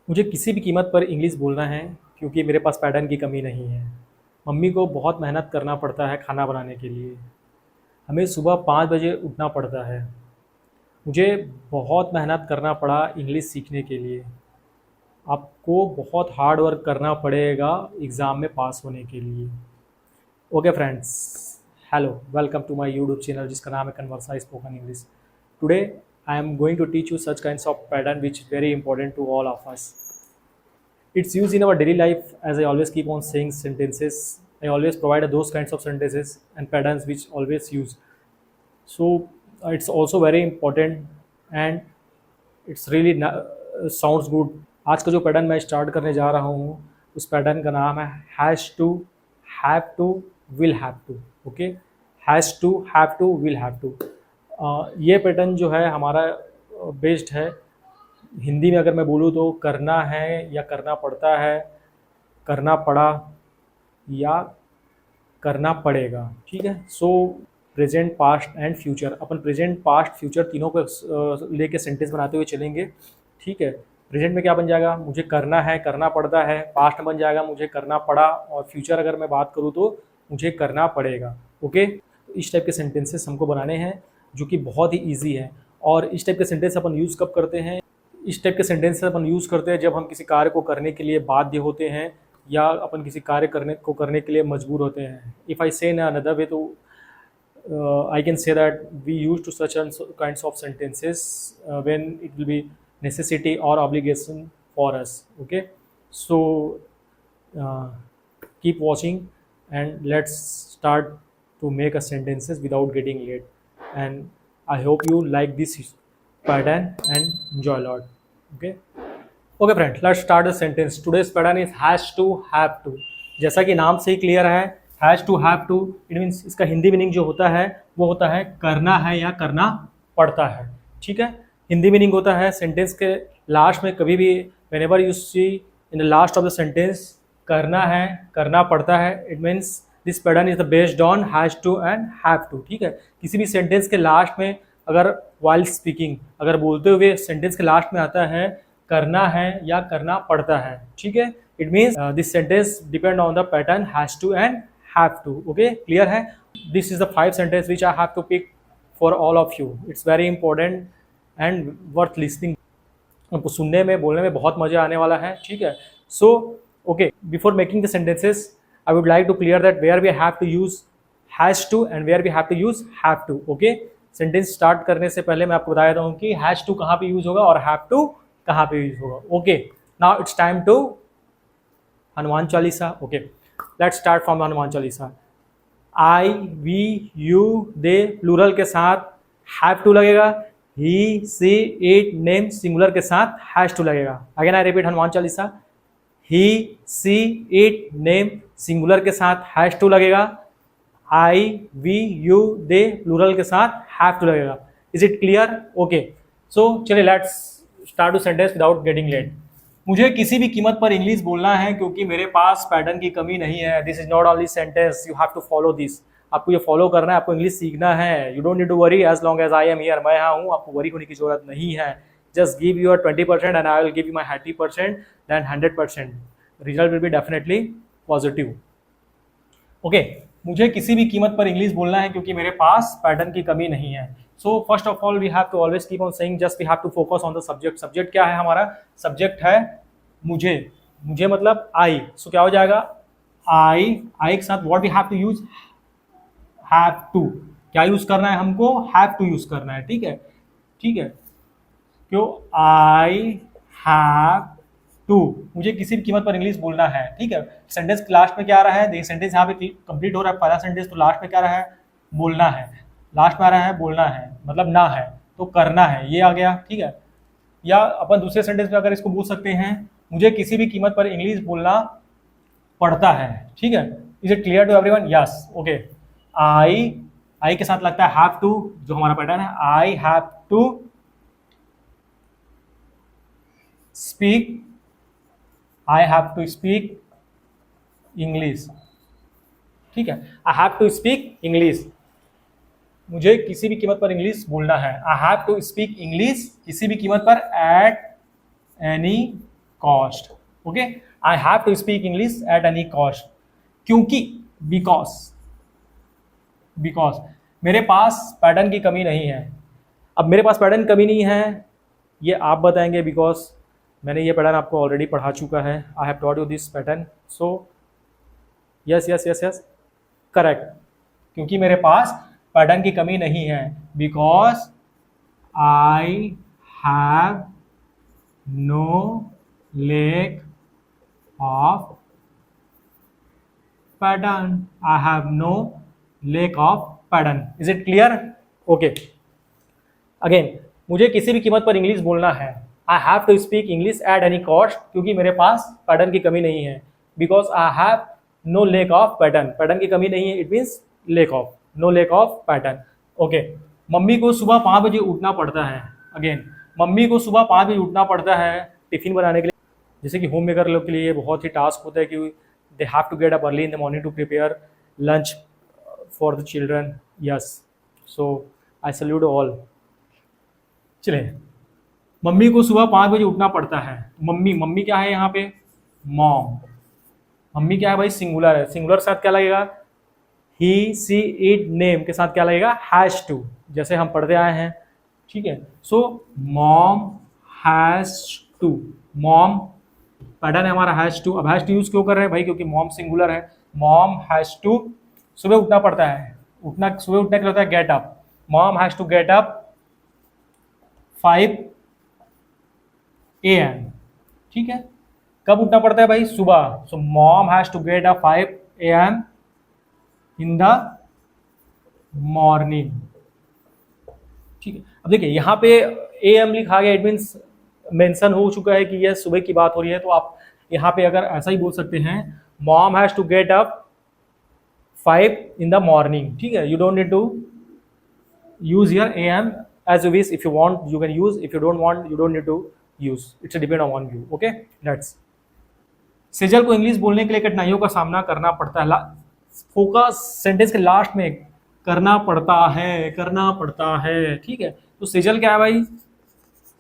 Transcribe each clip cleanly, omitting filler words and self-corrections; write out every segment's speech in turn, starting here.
मुझे किसी भी कीमत पर इंग्लिश बोलना है क्योंकि मेरे पास पैटर्न की कमी नहीं है। मम्मी को बहुत मेहनत करना पड़ता है खाना बनाने के लिए। हमें सुबह 5 बजे उठना पड़ता है। मुझे बहुत मेहनत करना पड़ा इंग्लिश सीखने के लिए। आपको बहुत हार्ड वर्क करना पड़ेगा एग्ज़ाम में पास होने के लिए। Okay friends, hello, welcome to my YouTube channel जिसका नाम है Conversa spoken English. Today I am going to teach you such kinds of pattern which very important to all of us. It's used in our daily life, as I always keep on saying sentences. I always provide those kinds of sentences and patterns which always use. So it's also very important and it's really sounds good. आज का जो pattern मैं start करने जा रहा हूँ उस pattern का नाम है has to, have to, will have to. Okay, has to, have to, will have to. ये पैटर्न जो है हमारा बेस्ड है हिंदी में. अगर मैं बोलूँ तो करना है या करना पड़ता है, करना पड़ा या करना पड़ेगा. ठीक है. सो present, past and future. Upon present, past, future तीनों को लेके सेंटेंस बनाते हुए चलेंगे. ठीक है. प्रेजेंट में क्या बन जाएगा, मुझे करना है, करना पड़ता है. पास्ट में बन जाएगा मुझे करना पड़ा. और फ्यूचर अगर मैं बात करूँ तो मुझे करना पड़ेगा. ओके. इस टाइप के सेंटेंसेस हमको बनाने हैं जो कि बहुत ही ईजी है. और इस टाइप के सेंटेंस अपन यूज़ कब करते हैं, इस टाइप के सेंटेंस अपन यूज़ करते हैं जब हम किसी कार्य को करने के लिए बाध्य होते हैं या अपन किसी कार्य करने के लिए मजबूर होते हैं. इफ़ आई से इन अनदर वे तो I can say that we use to such kinds of sentences when it will be necessity or obligation for us. Okay, so uh, keep watching and let's start to make a sentences without getting late. And I hope you like this pattern and enjoy a lot. Okay. Okay friend, let's start the sentence. Today's pattern is has to, have to. जैसा कि नाम से ही clear है, has to, have to, it means इसका Hindi meaning जो होता है वो होता है करना है या करना पड़ता है. ठीक है. हिंदी मीनिंग होता है सेंटेंस के लास्ट में कभी भी whenever you see in the last of the sentence करना है, करना पड़ता है, it means this pattern is the based on has to and have to. ठीक है. किसी भी सेंटेंस के लास्ट में अगर while स्पीकिंग अगर बोलते हुए सेंटेंस के लास्ट में आता है करना है या करना पड़ता है. ठीक है. It means this sentence depend on the pattern has to and have to. Okay, clear है. This is the 5 sentence which I have to pick for all of you. It's very important and worth listening. आपको सुनने में, बोलने में बहुत मजा आने वाला है. ठीक है. So okay, before making the sentences I would like to clear that where we have to use has to and where we have to use have to. Okay, sentence start करने से पहले मैं आपको बता देता हूँ कि has to कहाँ पे यूज होगा और have to कहाँ पे यूज होगा. Okay, now it's time to Hanuman Chalisa. Okay, let's start from Hanuman Chalisa. I, we, you, they plural के साथ हैव टू लगेगा. He, she, it, name singular के साथ हैज टू लगेगा. Again I repeat Hanuman Chalisa. He, she, it, name singular के साथ has to लगेगा. I, we, you, they plural के साथ हैव टू लगेगा. Is it clear? Okay. So चलिए let's start to sentence without getting late. मुझे किसी भी कीमत पर इंग्लिश बोलना है क्योंकि मेरे पास पैटर्न की कमी नहीं है. This is not only sentence, you have to follow this. आपको ये फॉलो करना है, आपको इंग्लिश सीखना है. You don't need to worry as long as I am here. मैं यहाँ हूँ, आपको वरी होने की जरूरत नहीं है. Just give your 20% and I will give you my 80% then 100%. Result will be definitely positive. Okay. मुझे किसी भी कीमत पर इंग्लिश बोलना है क्योंकि मेरे पास पैटर्न की कमी नहीं है. So first of all we have to always keep on saying just we have to focus on the subject. Subject क्या है हमारा? सब्जेक्ट है मुझे. मुझे मतलब आई. सो क्या हो जाएगा? आई के साथ what we have to use? Have to. क्या यूज करना है हमको? हैव टू यूज करना है. ठीक है. ठीक है. क्यों? I have to. मुझे किसी भी कीमत पर इंग्लिश बोलना है. ठीक है. सेंटेंस के लास्ट में क्या आ रहा है? देखिए सेंटेंस यहाँ पे कंप्लीट हो रहा है पहला सेंटेंस, तो लास्ट में क्या रहा है? बोलना है. लास्ट में आ रहा है बोलना है, मतलब ना है तो करना है, ये आ गया. ठीक है. या अपन दूसरे सेंटेंस में अगर इसको बोल सकते हैं, मुझे किसी भी कीमत पर इंग्लिश बोलना पड़ता है. ठीक है. Is it clear to everyone? Yes. Okay. I के साथ लगता है हैव टू, जो हमारा पैटर्न है. I have to speak, I have to speak English. ठीक है. I have to speak English. मुझे किसी भी कीमत पर इंग्लिश बोलना है. I have to speak English किसी भी कीमत पर, at any cost. Okay, I have to speak English at any cost, क्योंकि, बिकॉज मेरे पास पैटर्न की कमी नहीं है। अब मेरे पास पैटर्न कमी नहीं है ये आप बताएंगे, बिकॉज मैंने ये पैटर्न आपको ऑलरेडी पढ़ा चुका है। I have taught you this pattern, so yes yes yes yes correct, क्योंकि मेरे पास पैटर्न की कमी नहीं है, because I have no lack of pattern, I have no lack of pattern. Is it clear? Okay, again मुझे किसी भी कीमत पर इंग्लिश बोलना है। I have to speak English at any cost, क्योंकि मेरे पास पैटर्न की कमी नहीं है। Because I have no lack of pattern, pattern की कमी नहीं है, it means lack of, no lack of pattern. Okay, mummy को सुबह 5 बजे उठना पड़ता है। अगेन मम्मी को सुबह 5 बजे उठना पड़ता है टिफिन बनाने के लिए। जैसे कि होम मेकर लोग के लिए बहुत ही टास्क होता है कि they have to get up early in the morning to prepare lunch for the children. Yes, so I salute all. चलिए, मम्मी को सुबह 5 बजे उठना पड़ता है। मम्मी क्या है यहाँ पे? मॉम। मम्मी क्या है भाई? सिंगुलर है। सिंगुलर के साथ क्या लगेगा? ही, सी, इट, नेम के साथ क्या लगेगा? हैज टू, जैसे हम पढ़ते आए हैं। ठीक है, so mom has to, mom pattern है हमारा हैज टू। अब हैज टू यूज क्यों कर रहे हैं भाई? क्योंकि मॉम सिंगुलर है। मॉम हैज टू सुबह उठना पड़ता है। सुबह उठने के लिए होता है get up. Mom has to get up 5 AM। ठीक है, कब उठना पड़ता है भाई? सुबह। So mom has to get up 5 AM in the morning. ठीक है, अब देखिए यहाँ पे AM लिखा गया, इट मीन्स मेंशन हो चुका है कि यह सुबह की बात हो रही है। तो आप यहाँ पे अगर ऐसा ही बोल सकते हैं, mom has to get up 5 in the morning. ठीक है, you don't need to use here AM as you wish. If you want you can use, if you don't want you don't need to use. It's a depend on you. Okay, that's Sejal को English बोलने के लिए कठिनाइयों का सामना करना पड़ता है। फोकस सेंटेंस के लास्ट में करना पड़ता है। ठीक है, तो सेजल क्या है भाई?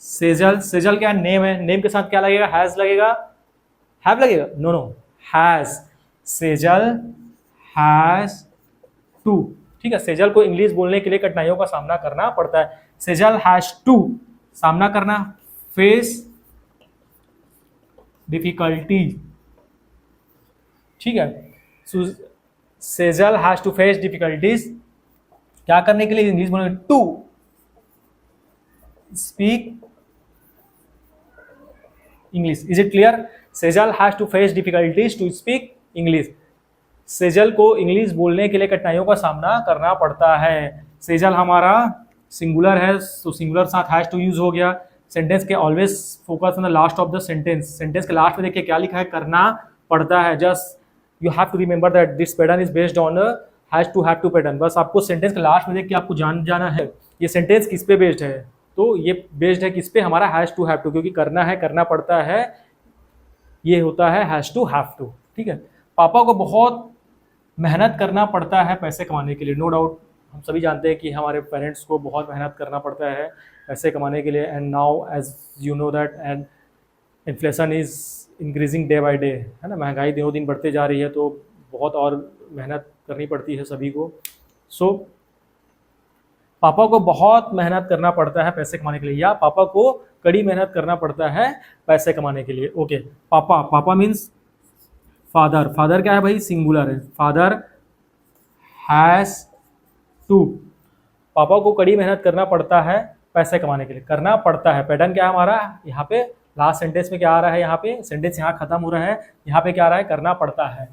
सेजल क्या है? नेम है। नेम के साथ क्या लगेगा? हैज लगेगा, हैव लगेगा? No, has. Sejal has to. ठीक है, सेजल को इंग्लिश बोलने के लिए कठिनाइयों का सामना करना पड़ता है। सेजल हैज टू, सामना करना, फेस डिफिकल्टी। ठीक है, Sejal has to face difficulties, क्या करने के लिए? इंग्लिश बोलने, to speak English. Is it clear? Sejal has to face difficulties to speak English. Sejal को इंग्लिश बोलने के लिए कठिनाइयों का सामना करना पड़ता है। सेजल हमारा सिंगुलर है, तो सिंगुलर साथ हैज टू यूज हो गया। सेंटेंस के always focus on the last of the sentence. Sentence के लास्ट में देखिए क्या लिखा है? करना पड़ता है। Just you have to remember that this pattern is based on has to have to pattern. बस आपको सेंटेंस के लास्ट में देख के आपको जाना है ये सेंटेंस किस पे बेस्ड है। तो ये बेस्ड है किस पे? हमारा हैज टू हैव टू, क्योंकि करना है, करना पड़ता है, ये होता है हैज टू हैव टू। ठीक है, पापा को बहुत मेहनत करना पड़ता है पैसे कमाने के लिए। नो डाउट हम सभी जानते हैं कि हमारे पेरेंट्स को बहुत मेहनत करना पड़ता है पैसे कमाने के लिए। And now as you know that and inflation is increasing day by day, है ना। महंगाई दिनों दिन बढ़ते जा रही है, तो बहुत और मेहनत करनी पड़ती है सभी को। सो पापा को बहुत मेहनत करना पड़ता है पैसे कमाने के लिए, या पापा को कड़ी मेहनत करना पड़ता है पैसे कमाने के लिए। ओके, पापा मीन्स फादर। फादर क्या है भाई? सिंगुलर है। फादर हैज टू, पापा को कड़ी मेहनत करना पड़ता है पैसे कमाने के लिए। करना पड़ता है, पैटर्न क्या है हमारा? यहाँ पे लास्ट सेंटेंस में क्या आ रहा है? यहाँ पे सेंटेंस यहाँ खत्म हो रहा है, यहाँ पे क्या आ रहा है? करना पड़ता है,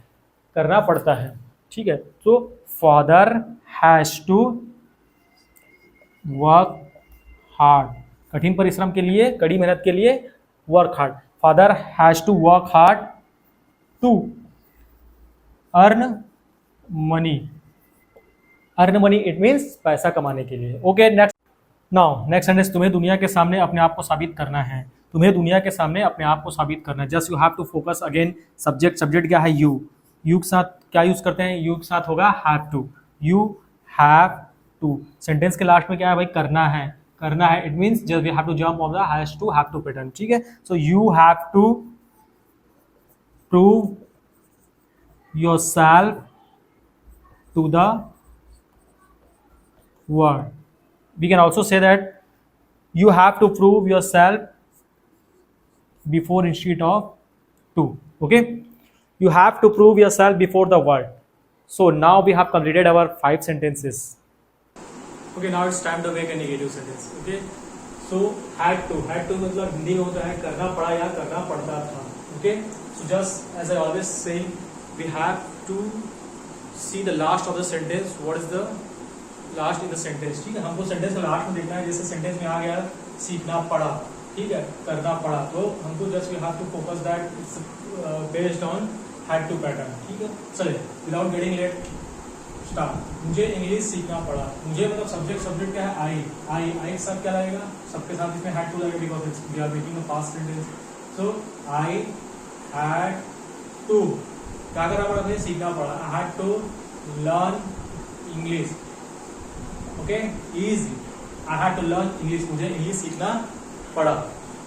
करना पड़ता है। ठीक है, तो father has to work hard, कठिन परिश्रम के लिए, कड़ी मेहनत के लिए work hard. Father has to work hard to earn money. Earn money it means पैसा कमाने के लिए। ओके, नेक्स्ट सेंटेंस, तुम्हें दुनिया के सामने अपने आप को साबित करना है। तुम्हें दुनिया के सामने अपने आप को साबित करना है। Just you have to focus again subject क्या है? यू के साथ क्या यूज करते हैं? यू के साथ होगा have to. You have to, sentence के लास्ट में क्या है भाई? करना है, it means just we have to jump on the has to have to pattern. ठीक है, so you have to prove yourself to the world. We can also say that you have to prove yourself before instead of to. Okay, you have to prove yourself before the world. So now we have completed our 5 sentences. Okay, now it's time to make a negative sentence. Okay, so had to मतलब हिंदी में होता है करना पड़ा या करना पड़ता था. Okay, so just as I always say, we have to see the last of the sentence. What is the last in the sentence? ठीक है, हमको सेंटेंस का लास्ट में देखना है. जैसे सेंटेंस में आ गया सीखना पड़ा, ठीक है, करना पड़ा, तो हमको just we have to focus that it's based on had to pattern. ठीक है, चलिए विदाउट गेटिंग लेट स्टार्ट. मुझे इंग्लिश सीखना पड़ा. मुझे मतलब सब्जेक्ट क्या है? आई के साथ क्या लगेगा? सबके साथ इसमें हैड टू लगेगा because it's we are making a past sentence. So I had to क्या करना पड़ा? मुझे सीखना पड़ा. I had to learn English. Okay, easy. I had to learn English. मुझे इंग्लिश सीखना पड़ा.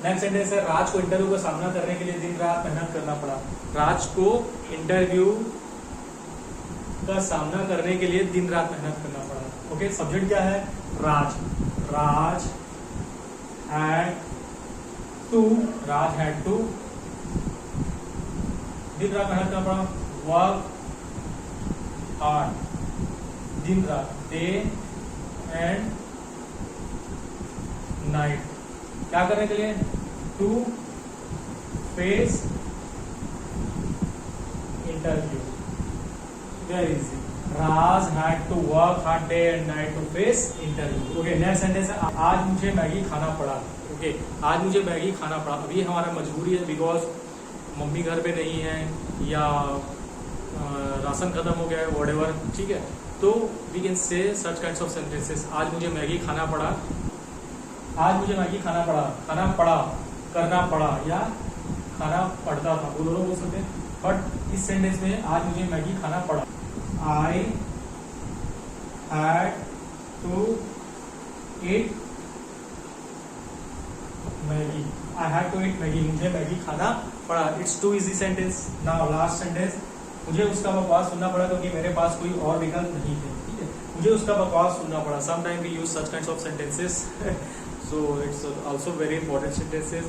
नेक्स्ट सेंटेंस है राज को इंटरव्यू का सामना करने के लिए दिन रात मेहनत करना पड़ा. राज को इंटरव्यू का सामना करने के लिए दिन रात मेहनत करना पड़ा. ओके, सब्जेक्ट क्या है? राज. राज हैड टू दिन रात मेहनत करना पड़ा. Work hard. दिन रात, डे एंड नाइट. क्या करने के लिए? To face interview. Very easy. Raj had to work hard day and night to face interview. Okay, next sentence है आज मुझे मैगी खाना पड़ा. ओके, आज मुझे मैगी खाना पड़ा. अभी हमारा मजबूरी है बिकॉज मम्मी घर पे नहीं है या राशन खत्म हो गया है, व्हाटएवर. ठीक है, तो we can say such kinds of sentences. आज मुझे मैगी खाना पड़ा. आज मुझे मैगी खाना पड़ा. खाना पड़ा, करना पड़ा या खाना पड़ता था, वो दोनों बोल सकते हैं. बट इस सेंटेंस में आज मुझे मैगी खाना पड़ा. I had to eat Maggi. I had to eat Maggi. मुझे मैगी खाना पड़ा. It's too easy sentence. Now last sentence. मुझे उसका बकवास सुनना पड़ा क्योंकि मेरे पास कोई और विकल्प नहीं थे. ठीक है, मुझे उसका बकवास सुनना पड़ा. Some time we use such kinds of sentences. So it's also very important sentences.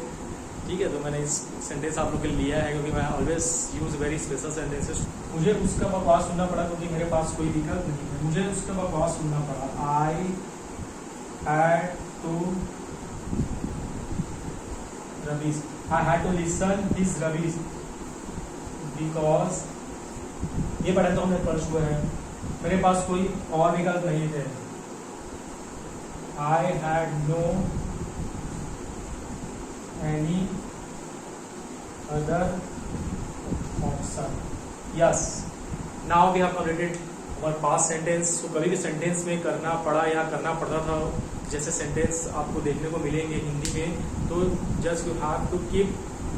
ठीक है, तो मैंने इस सेंटेंस आप लोग के लिए लिया है क्योंकि मैं always use very special sentences. मुझे उसका बकवास सुनना पड़ा क्योंकि मेरे पास कोई विकल्प नहीं है. मुझे उसका बकवास सुनना पड़ा. I had to rubbish. I had to listen his rubbish because ये पढ़ा तो हमने प्लस हुआ है. मेरे पास कोई और विकल्प नहीं थे. I had no any other option. Yes. Now we have completed our past sentence. So कभी भी सेंटेंस में करना पड़ा या करना पड़ता था जैसे सेंटेंस आपको देखने को मिलेंगे हिंदी में, तो just you have to keep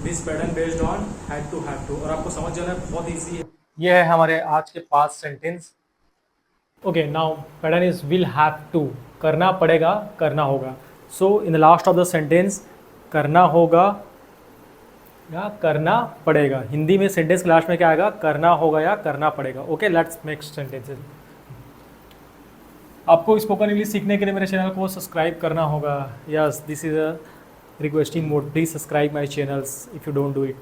this pattern based on had to और आपको समझ जाना बहुत ईजी है. ये है हमारे आज के past sentence. Okay, now pattern is will have to. करना पड़ेगा, करना होगा. So in the last of the sentence करना होगा या करना पड़ेगा. हिंदी में सेंटेंस के लास्ट में क्या आएगा? करना होगा या करना पड़ेगा. Okay, let's make sentences. आपको स्पोकन इंग्लिश सीखने के लिए मेरे चैनल को सब्सक्राइब करना होगा. Yes, this is a requesting mode. Please subscribe my channels if you don't do it.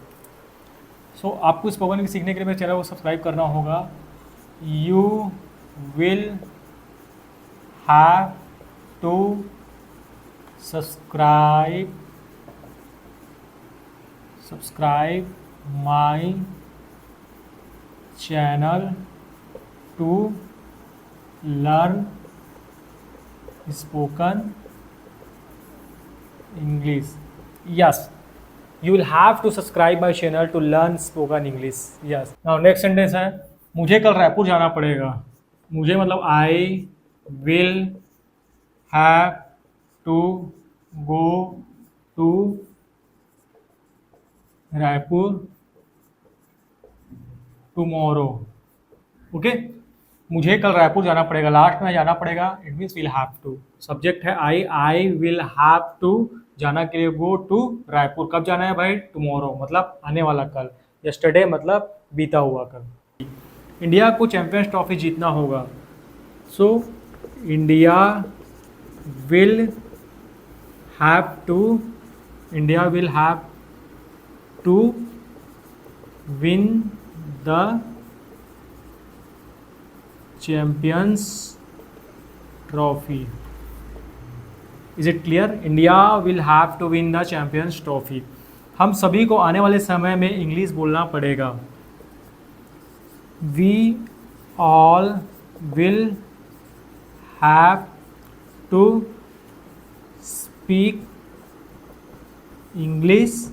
So आपको स्पोकन इंग्लिश सीखने के लिए मेरे चैनल को सब्सक्राइब करना होगा. You will have to subscribe my channel to learn spoken English. Yes, you will have to subscribe my channel to learn spoken English. Yes. Now next sentence है मुझे कल रायपुर जाना पड़ेगा. मुझे मतलब I will have to go to Raipur tomorrow. Okay, मुझे कल रायपुर जाना पड़ेगा. लास्ट में जाना पड़ेगा, it means will have to. Subject है आई विल हैव टू. जाना के लिए गो टू रायपुर. कब जाना है भाई? टुमारो, मतलब आने वाला कल. यस्टरडे मतलब बीता हुआ कल। इंडिया को चैंपियंस ट्रॉफी जीतना होगा, so India will have to India will have to win the champions trophy. Is it clear? India will have to win the champions trophy. हम सभी को आने वाले समय में इंग्लिश बोलना पड़ेगा। We all will have to speak English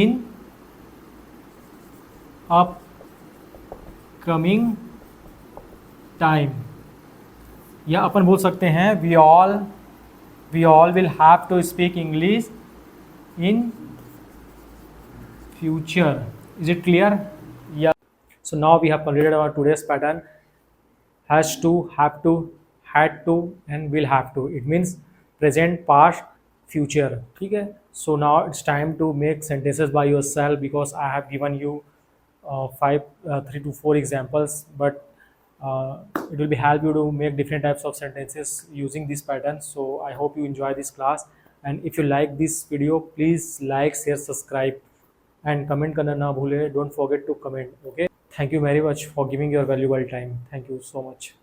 in upcoming time. या अपन बोल सकते हैं we all will have to speak English in future. Is it clear? Yeah. So now we have completed our today's pattern. Has to, have to, had to and will have to. It means present, past, future. ठीक है? So now it's time to make sentences by yourself, because I have given you 3 to 4 examples, but it will be help you to make different types of sentences using this pattern. So I hope you enjoy this class, and if you like this video, please like, share, subscribe and comment करना ना भूले. Don't forget to comment. Okay, thank you very much for giving your valuable time. Thank you so much.